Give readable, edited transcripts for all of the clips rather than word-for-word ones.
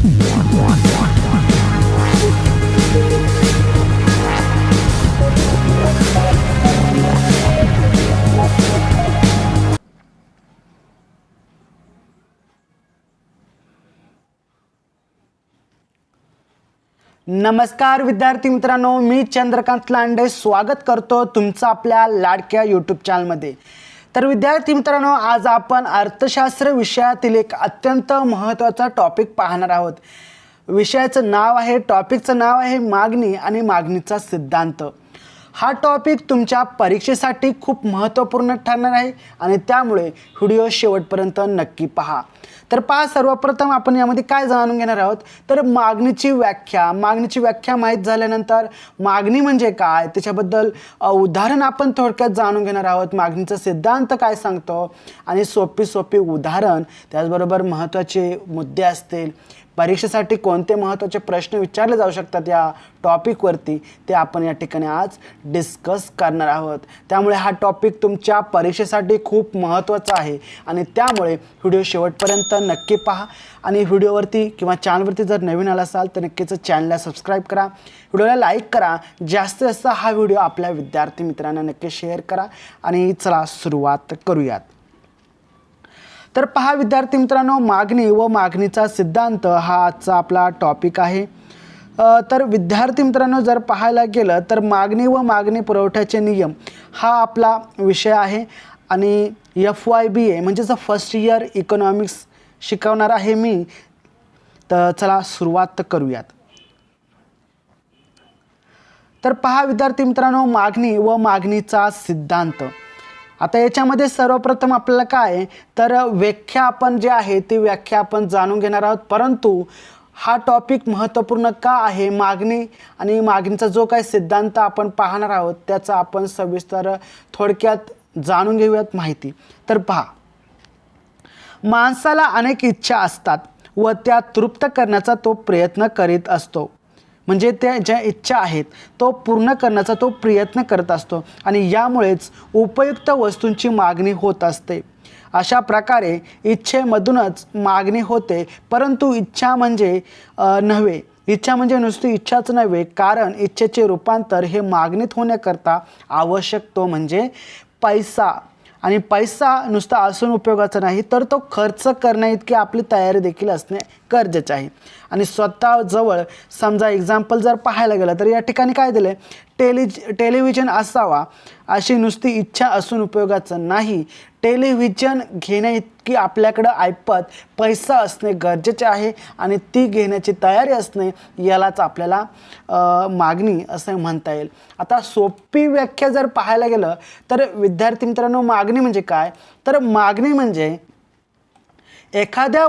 नमस्कार विद्यार्थी मित्रांनो, मी चंद्रकांत लांडे स्वागत करतो तुमचं आपल्या लाडक्या यूट्यूब चॅनलमध्ये। तर विद्यार्थी मित्रांनो, आज आपण अर्थशास्त्र विषयातील एक अत्यंत महत्त्वाचा टॉपिक पाहणार आहोत। विषयाचं नाव आहे, टॉपिकचं नाव आहे मागणी आणि मागणीचा सिद्धांत। हा टॉपिक तुमच्या परीक्षेसाठी खूप महत्त्वपूर्ण ठरणार आहे आणि त्यामुळे व्हिडिओ शेवटपर्यंत नक्की पहा। तर पहा, सर्वप्रथम आपण यामध्ये काय जाणून घेणार आहोत तर मागणीची व्याख्या माहीत झाल्यानंतर मागणी म्हणजे काय त्याच्याबद्दल उदाहरण आपण थोडक्यात जाणून घेणार आहोत। मागणीचा सिद्धांत काय सांगतो आणि सोपी उदाहरण, त्याचबरोबर महत्त्वाचे मुद्दे असतील, परीक्षेसाठी कोणते महत्त्वाचे प्रश्न विचारले जाऊ शकतात या टॉपिकवरती, ते आपण या ठिकाणी आज डिस्कस करणार आहोत। त्यामुळे हा टॉपिक तुमच्या परीक्षेसाठी खूप महत्त्वाचा आहे आणि त्यामुळे व्हिडिओ शेवटपर्यंत नक्की पहा। आणि व्हिडिओवरती किंवा चॅनलवरती जर नवीन आला असाल तर नक्कीच चॅनलला सबस्क्राईब करा, व्हिडिओला लाईक करा, जास्तीत जास्त हा व्हिडिओ आपल्या विद्यार्थी मित्रांना नक्की शेअर करा। आणि चला सुरुवात करूयात। तर पहा विद्यार्थी मित्रांनो, मागणी व मागणीचा सिद्धांत हा आजचा आपला टॉपिक आहे। तर विद्यार्थी मित्रांनो, जर पाहायला गेलं तर मागणी व मागणी पुरवठ्याचे नियम हा आपला विषय आहे आणि FYBA म्हणजेच फर्स्ट इयर इकॉनॉमिक्स शिकवणार आहे मी। तर चला सुरुवात करूयात। तर पहा विद्यार्थी मित्रांनो, मागणी व मागणीचा सिद्धांत। आता याच्यामध्ये सर्वप्रथम आपल्याला काय तर व्याख्या आपण जे आहे ती व्याख्या आपण जाणून घेणार आहोत। परंतु हा टॉपिक महत्त्वपूर्ण का आहे, मागणी आणि मागणीचा जो काही सिद्धांत आपण पाहणार आहोत त्याचा आपण सविस्तर थोडक्यात जाणून घेऊयात माहिती। तर पहा, माणसाला अनेक इच्छा असतात व त्या तृप्त करण्याचा तो प्रयत्न करीत असतो। म्हणजे त्या ज्या इच्छा आहेत तो पूर्ण करण्याचा तो प्रयत्न करत असतो आणि यामुळेच उपयुक्त वस्तूंची मागणी होत असते। अशा प्रकारे इच्छेमधूनच मागणी होते। परंतु इच्छा म्हणजे नुसती इच्छाच नव्हे, कारण इच्छेचे रूपांतर हे मागणीत होण्याकरता आवश्यक तो म्हणजे पैसा। आणि पैसा नुसता असून उपयोगाचा नाही, तर तो खर्च करण्याइतकी आपली तयारी देखील असणे गरजेचे आहे। आणि स्वतः जवळ समजा एक्झाम्पल जर पाहायला गेलं तर या ठिकाणी काय दिलं आहे, टेलिव्हिजन असावा अशी नुसती इच्छा असून उपयोगाचं नाही, टेलिव्हिजन घेण्याइतकी आपल्याकडं ऐपत पैसा असणे गरजेचे आहे आणि ती घेण्याची तयारी असणे यालाच आपल्याला मागणी असं म्हणता येईल। आता सोपी व्याख्या जर पाहायला गेलं तर विद्यार्थी मित्रांनो, मागणी म्हणजे काय तर मागणी म्हणजे एखाद्या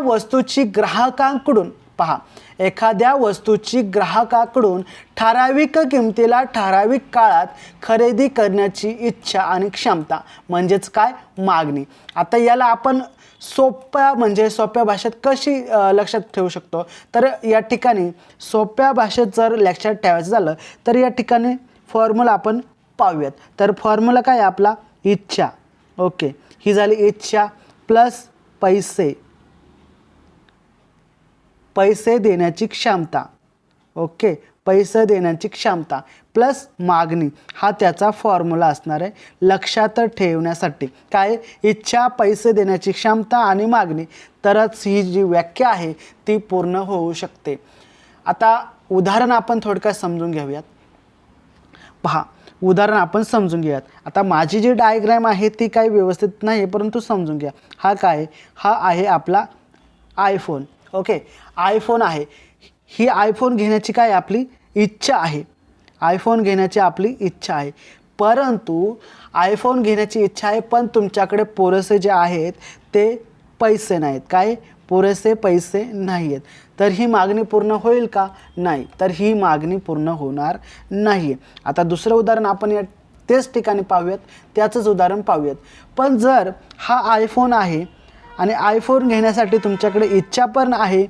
वस्तूची ग्राहकाकडून ठराविक किमतीला ठराविक काळात खरेदी करण्याची इच्छा आणि क्षमता म्हणजेच काय मागणी। आता याला आपण सोप्या भाषेत कशी लक्षात ठेवू शकतो तर या ठिकाणी सोप्या भाषेत जर लक्षात ठेवायचं झालं तर या ठिकाणी फॉर्म्युला आपण पाहूयात। तर फॉर्म्युला काय आपला इच्छा, ओके, ही झाली इच्छा प्लस पैसे देण्याची क्षमता, ओके, पैसे देण्याची क्षमता प्लस मागणी, हा त्याचा फॉर्म्युला असणार आहे लक्षात ठेवण्यासाठी। काय इच्छा, पैसे देण्याची क्षमता आणि मागणी, तरच ही जी व्याख्या आहे ती पूर्ण होऊ शकते। आता उदाहरण आपण थोडक्यात समजून घेऊयात। पहा, उदाहरण आपण समजून घेऊयात। आता माझी जी डायग्राम आहे ती काही व्यवस्थित नाही, परंतु समजून घ्या। हा काय, हा आहे आपला आयफोन, ओके, आयफोन आहे। ही आयफोन घेण्याची काय आपली इच्छा आहे, आयफोन घेण्याची आपली इच्छा आहे। परंतु आयफोन घेण्याची इच्छा आहे पण तुमच्याकडे पुरेसे जे आहेत ते पैसे नाहीत, काय पुरेसे पैसे नाही आहेत, तर ही मागणी पूर्ण होईल का, नाही, तर ही मागणी पूर्ण होणार नाही। आता दुसरं उदाहरण आपण या तेच ठिकाणी पाहूयात, त्याचंच उदाहरण पाहूयात। पण जर हा आयफोन आहे आणि आयफोन घेण्यासाठी तुमच्याकडे इच्छा पण आहे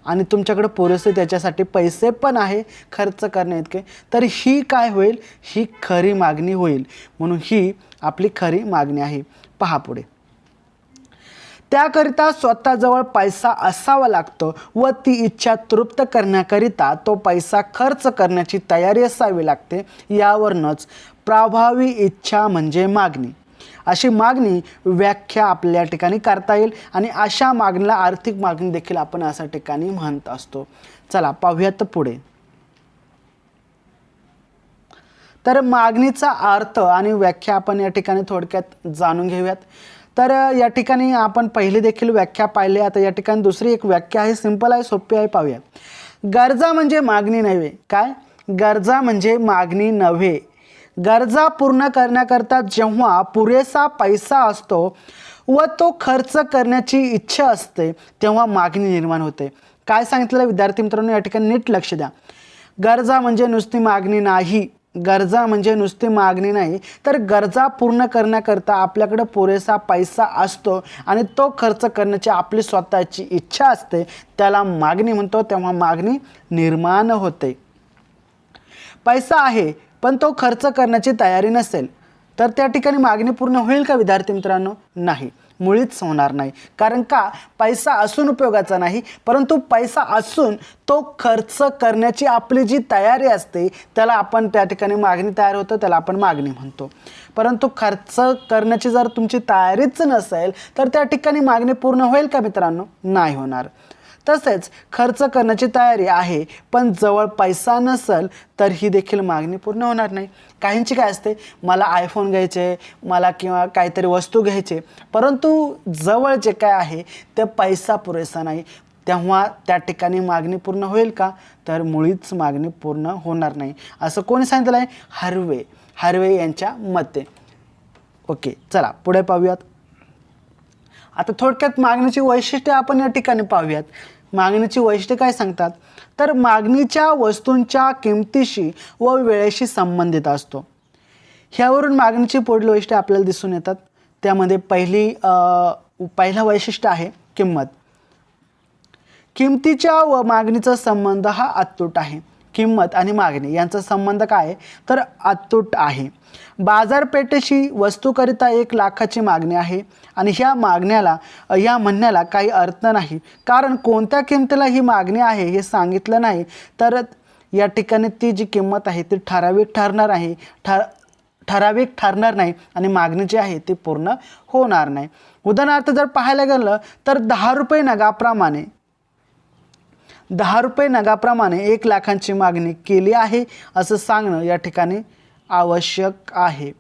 आणि तुमच्याकडे पुरेसे त्याच्यासाठी पैसे पण आहे खर्च करण्याइतके, तर ही काय होईल, ही खरी मागणी होईल। म्हणून ही आपली खरी मागणी आहे। पहा पुढे, त्याकरिता स्वतःजवळ पैसा असावा लागतो व ती इच्छा तृप्त करण्याकरिता तो पैसा खर्च करण्याची तयारी असावी लागते. यावरूनच प्रभावी इच्छा म्हणजे मागणी अशी मागणी व्याख्या आपल्या ठिकाणी करता येईल आणि अशा मागणीला आर्थिक मागणी देखील आपण अशा ठिकाणी म्हणत असतो. चला पाहूयात पुढे. तर मागणीचा अर्थ आणि व्याख्या आपण या ठिकाणी थोडक्यात जाणून घेऊयात. तर या ठिकाणी आपण पहिली देखील व्याख्या पाहिली. आता या ठिकाणी दुसरी एक व्याख्या आहे, सिंपल आहे, सोपी आहे, पाहूया. गरजा म्हणजे मागणी नव्हे. काय? गरजा म्हणजे मागणी नव्हे. गरजा पूर्ण करण्याकरता जेव्हा पुरेसा पैसा असतो व तो खर्च करण्याची इच्छा असते तेव्हा मागणी निर्माण होते. काय सांगितलं विद्यार्थी मित्रांनो, या ठिकाणी नीट लक्ष द्या. गरजा म्हणजे नुसती मागणी नाही. गरजा म्हणजे नुसती मागणी नाही, तर गरजा पूर्ण करण्याकरता आपल्याकडे पुरेसा पैसा असतो आणि तो खर्च करण्याची आपली स्वतःची इच्छा असते, त्याला मागणी म्हणतो. तेव्हा मागणी निर्माण होते. पैसा आहे पण तो खर्च करण्याची तयारी नसेल तर त्या ठिकाणी मागणी पूर्ण होईल का विद्यार्थी मित्रांनो? नाही, मुळीच होणार नाही. कारण का? पैसा असून उपयोगाचा नाही, परंतु पैसा असून तो खर्च करण्याची आपली जी तयारी असते त्याला आपण त्या ठिकाणी मागणी तयार होतं, त्याला आपण मागणी म्हणतो. परंतु खर्च करण्याची जर तुमची तयारीच नसेल तर त्या ठिकाणी मागणी पूर्ण होईल का मित्रांनो? नाही होणार. तसेच खर्च करण्याची तयारी आहे पण जवळ पैसा नसेल तर ही देखील मागणी पूर्ण होणार नाही. काहींची काय असते, मला आयफोन घ्यायचे, मला किंवा काहीतरी वस्तू घ्यायचे, परंतु जवळ जे काय आहे ते पैसा पुरेसा नाही, तेव्हा त्या ठिकाणी मागणी पूर्ण होईल का? तर मुळीच मागणी पूर्ण होणार नाही. असं कोणी सांगितलं आहे? हार्वे यांच्या मते. ओके, चला पुढे पाहूयात. आता थोडक्यात मागणीची वैशिष्ट्ये आपण या ठिकाणी पाहूयात. मागणीची वैशिष्ट्ये काय सांगतात? तर मागणीच्या वस्तूंच्या किमतीशी व वेळेशी संबंधित असतो. ह्यावरून मागणीची पुढील वैशिष्ट्ये आपल्याला दिसून येतात. त्यामध्ये पहिला वैशिष्ट्य आहे किंमत. किमतीच्या व मागणीचा संबंध हा अतूट आहे. किंमत आणि मागणी यांचा संबंध काय आहे? तर अतूट आहे. बाजारपेठेची वस्तूकरिता 1 लाखाची मागणी आहे आणि या म्हणण्याला काही अर्थ नाही, कारण कोणत्या किमतीला ही मागणी आहे हे सांगितलं नाही तर या ठिकाणी ती जी किंमत आहे ती ठराविक ठरणार नाही आणि मागणी जी आहे ती पूर्ण होणार नाही. उदाहरणार्थ जर पाहायला गेलं तर 10 रुपये नगाप्रमाणे 1 लाखांची मागणी केली आहे असं सांगणं या ठिकाणी आवश्यक आहे.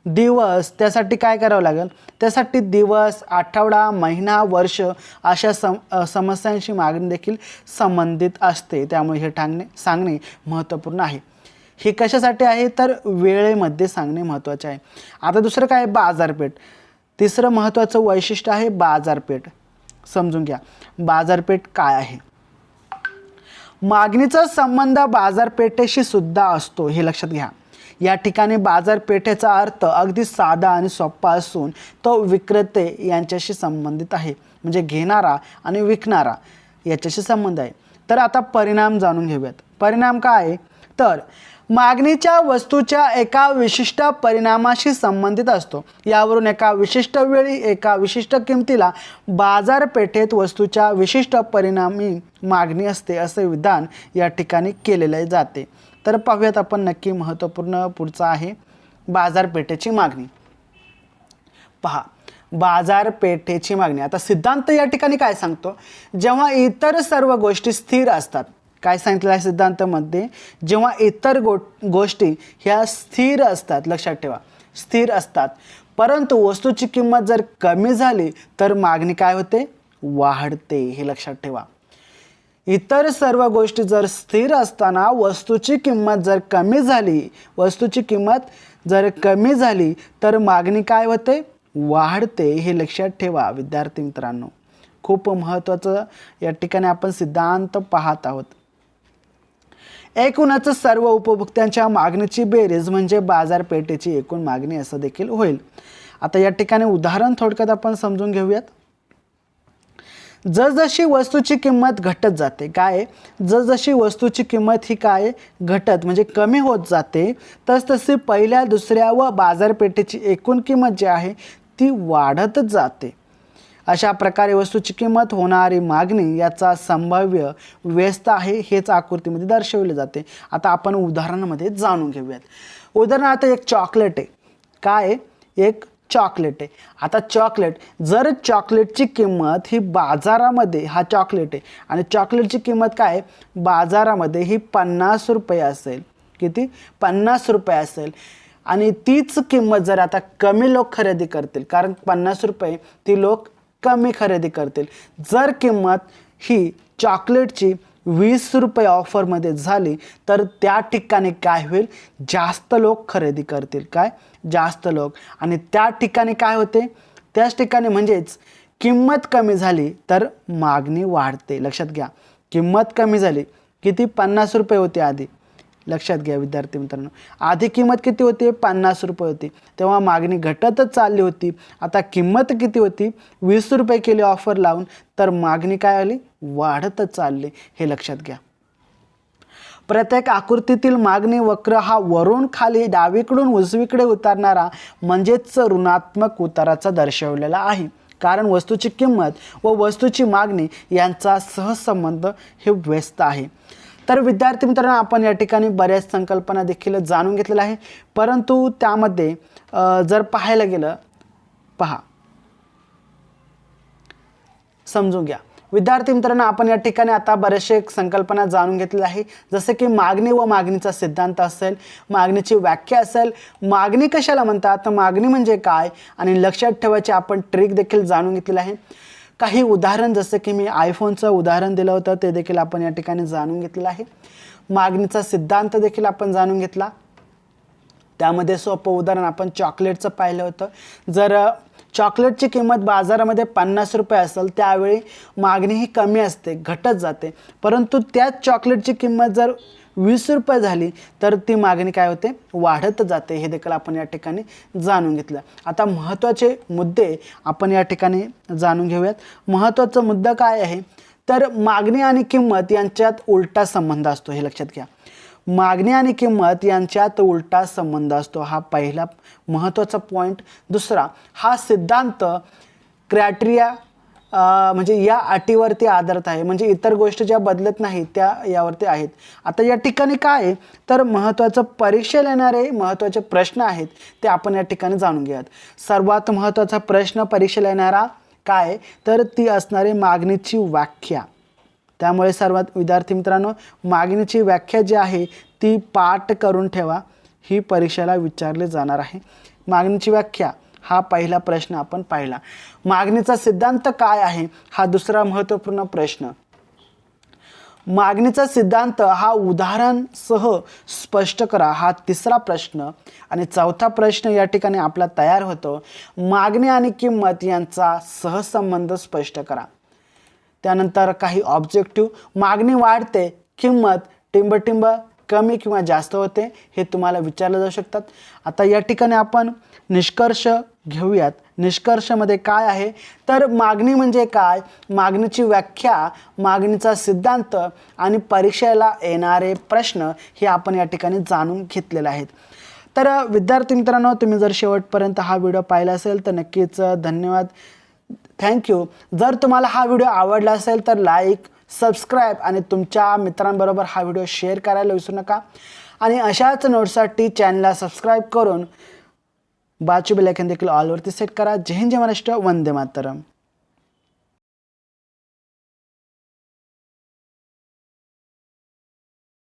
दिवस, त्यासाठी काय करावं लागेल? त्यासाठी दिवस, आठवडा, महिना, वर्ष अशा समस्यांशी मागणी देखील संबंधित असते. त्यामुळे हे सांगणे महत्त्वपूर्ण आहे. हे कशासाठी आहे? तर वेळेमध्ये सांगणे महत्त्वाचे आहे. आता दुसरं काय? बाजारपेठ. तिसरं महत्त्वाचं वैशिष्ट्य आहे बाजारपेठ. समजून घ्या बाजारपेठ काय आहे. मागणीचा संबंध बाजारपेठेशी सुद्धा असतो, हे लक्षात घ्या. या ठिकाणी बाजारपेठेचा अर्थ अगदी साधा आणि सोपा असून तो विक्रेते यांच्याशी संबंधित आहे, म्हणजे घेणारा आणि विकणारा याच्याशी संबंध आहे. तर आता परिणाम जाणून घेऊयात. परिणाम काय? तर मागणीच्या वस्तूच्या एका विशिष्ट परिणामाशी संबंधित असतो. यावरून एका विशिष्ट वेळी एका विशिष्ट किमतीला बाजारपेठेत वस्तूच्या विशिष्ट परिणामी मागणी असते असे विधान या ठिकाणी केलेले जाते. तर पाहूयात आपण नक्की. महत्त्वपूर्ण पुढचा आहे बाजारपेठेची मागणी. पहा, बाजारपेठेची मागणी. आता सिद्धांत या ठिकाणी काय सांगतो? जेव्हा इतर सर्व गोष्टी स्थिर असतात. काय सांगितलं आहे सिद्धांतामध्ये? जेव्हा इतर गोष्टी ह्या स्थिर असतात, लक्षात ठेवा, स्थिर असतात, परंतु वस्तूची किंमत जर कमी झाली तर मागणी काय होते? वाढते. हे लक्षात ठेवा. इतर सर्व गोष्टी जर स्थिर असताना वस्तूची किंमत जर कमी झाली तर मागणी काय होते? वाढते. हे लक्षात ठेवा विद्यार्थी मित्रांनो. खूप महत्त्वाचं या ठिकाणी आपण सिद्धांत पाहत आहोत. एकूणच सर्व उपभोक्त्यांच्या मागणीची बेरीज म्हणजे बाजारपेठेची एकूण मागणी असं देखील होईल. आता या ठिकाणी उदाहरण थोडक्यात आपण समजून घेऊयात. जसजशी वस्तूची किंमत घटत जाते, काय? जसजशी वस्तूची किंमत ही काय घटत म्हणजे कमी होत जाते, तसतशी पहिल्या, दुसऱ्या व बाजारपेठेची एकूण किंमत जी आहे ती वाढतच जाते. अशा प्रकारे वस्तूची किंमत, होणारी मागणी याचा संभाव्य व्यस्त आहे हेच आकृतीमध्ये दर्शवले जाते. आता आपण उदाहरणामध्ये जाणून घेऊयात. उदाहरणार्थ एक चॉकलेट आहे. काय आहे? एक चॉकलेट आहे. आता चॉकलेट, जर चॉकलेटची किंमत ही बाजारामध्ये, हा चॉकलेट आहे आणि चॉकलेटची किंमत काय आहे बाजारामध्ये ही 50 रुपये असेल. किती? 50 रुपये असेल. आणि तीच किंमत जर आता कमी लोक खरेदी करतील, कारण 50 रुपये ती लोक कमी खरेदी करतील. जर किंमत ही चॉकलेटची 20 रुपये ऑफरमध्ये झाली तर त्या ठिकाणी काय होईल? जास्त लोक खरेदी करतील. काय? जास्त लोक. आणि त्या ठिकाणी काय होते? त्याच ठिकाणी म्हणजेच किंमत कमी झाली तर मागणी वाढते. लक्षात घ्या, किंमत कमी झाली. किती? 50 रुपये होते आधी. लक्षात घ्या विद्यार्थी मित्रांनो, आधी किंमत किती होती? 50 रुपये होती. तेव्हा मागणी घटतच चालली होती. आता किंमत किती होती? 20 रुपये केली ऑफर लावून, तर मागणी काय आली? वाढतच चालली. हे लक्षात घ्या. प्रत्येक आकृतीतील मागणी वक्र हा वरून खाली डावीकडून उजवीकडे उतरणारा म्हणजेच ऋणात्मक उताराचा दर्शवलेला आहे. कारण वस्तूची किंमत व वस्तूची मागणी यांचा सहसंबंध हे व्यस्त आहे. तर विद्यार्थी मित्रांनो, आपण या ठिकाणी बऱ्याच संकल्पना देखील जाणून घेतलेल्या आहे, परंतु त्यामध्ये जर पाहायला गेलं, पहा, समजून घ्या विद्यार्थी मित्रांनो, आपण या ठिकाणी आता बरेचसे संकल्पना जाणून घेतलेल्या आहे. जसे की मागणी व मागणीचा सिद्धांत असेल, मागणीची व्याख्या असेल, मागणी कशाला म्हणतात, तर मागणी म्हणजे काय, आणि लक्षात ठेवायचे आपण ट्रिक देखील जाणून घेतलेलं आहे. काही उदाहरण, जसे की मी आयफोनचं उदाहरण दिलं होतं, ते देखील आपण या ठिकाणी जाणून घेतलेलं आहे. मागणीचा सिद्धांत देखील आपण जाणून घेतला. त्यामध्ये सोपं उदाहरण आपण चॉकलेटचं पाहिलं होतं. जर चॉकलेटची किंमत बाजारामध्ये 50 रुपये असेल, त्यावेळी मागणी ही कमी असते, घटत जाते. परंतु त्याच चॉकलेटची किंमत जर 20 रुपये झाली तर ती मागणी काय होते? वाढत जाते. हे देखील आपण या ठिकाणी जाणून घेतलं. आता महत्त्वाचे मुद्दे आपण या ठिकाणी जाणून घेऊयात. महत्त्वाचा मुद्दा काय आहे? तर मागणी आणि किंमत यांच्यात उलटा संबंध असतो. हे लक्षात घ्या. मागणी आणि किंमत यांच्यात उलटा संबंध असतो. हा पहिला महत्त्वाचा पॉईंट. दुसरा, हा सिद्धांत क्रायटेरिया म्हणजे या अटीवरती आधारित आहे, म्हणजे इतर गोष्टी ज्या बदलत नाही त्या यावरती आहेत. आता या ठिकाणी काय आहे, तर महत्त्वाचं परीक्षेला येणारे महत्त्वाचे प्रश्न आहेत ते आपण या ठिकाणी जाणून घ्यात. सर्वात महत्त्वाचा प्रश्न परीक्षेला येणारा काय, तर ती असणारी मागणीची व्याख्या. त्यामुळे सर्वात विद्यार्थी मित्रांनो, मागणीची व्याख्या जी आहे ती पाठ करून ठेवा. ही परीक्षेला विचारली जाणार आहे. मागणीची व्याख्या हा पहिला प्रश्न आपण पाहिला. मागणीचा सिद्धांत काय आहे, हा दुसरा महत्त्वपूर्ण प्रश्न. मागणीचा सिद्धांत हा उदाहरणासह स्पष्ट करा, हा तिसरा प्रश्न. आणि चौथा प्रश्न या ठिकाणी आपला तयार होतो, मागणी आणि किंमत यांचा सहसंबंध स्पष्ट करा. त्यानंतर काही ऑब्जेक्टिव्ह, मागणी वाढते, किंमत टिंबटिंब कमी किंवा जास्त होते, हे तुम्हाला विचारले जाऊ शकतात. आता या ठिकाणी आपण निष्कर्ष घेऊयात. निष्कर्षामध्ये काय आहे, तर मागणी म्हणजे काय, मागणीची व्याख्या, मागणीचा सिद्धांत आणि परीक्षेला येणारे प्रश्न हे आपण या ठिकाणी जाणून घेतलेले आहेत. तर विद्यार्थी मित्रांनो, तुम्ही जर शेवटपर्यंत हा व्हिडिओ पाहिला असेल तर नक्कीच धन्यवाद, थँक्यू. जर तुम्हाला हा व्हिडिओ आवडला असेल तर लाईक, सबस्क्राईब आणि तुमच्या मित्रांबरोबर हा व्हिडिओ शेअर करायला विसरू नका. आणि अशाच नोट्ससाठी चॅनलला सबस्क्राईब करून बाजूचे बेल आयकॉन देखील ऑलवरती सेट करा. जय हिंद, जय महाराष्ट्र, वंदे मातरम.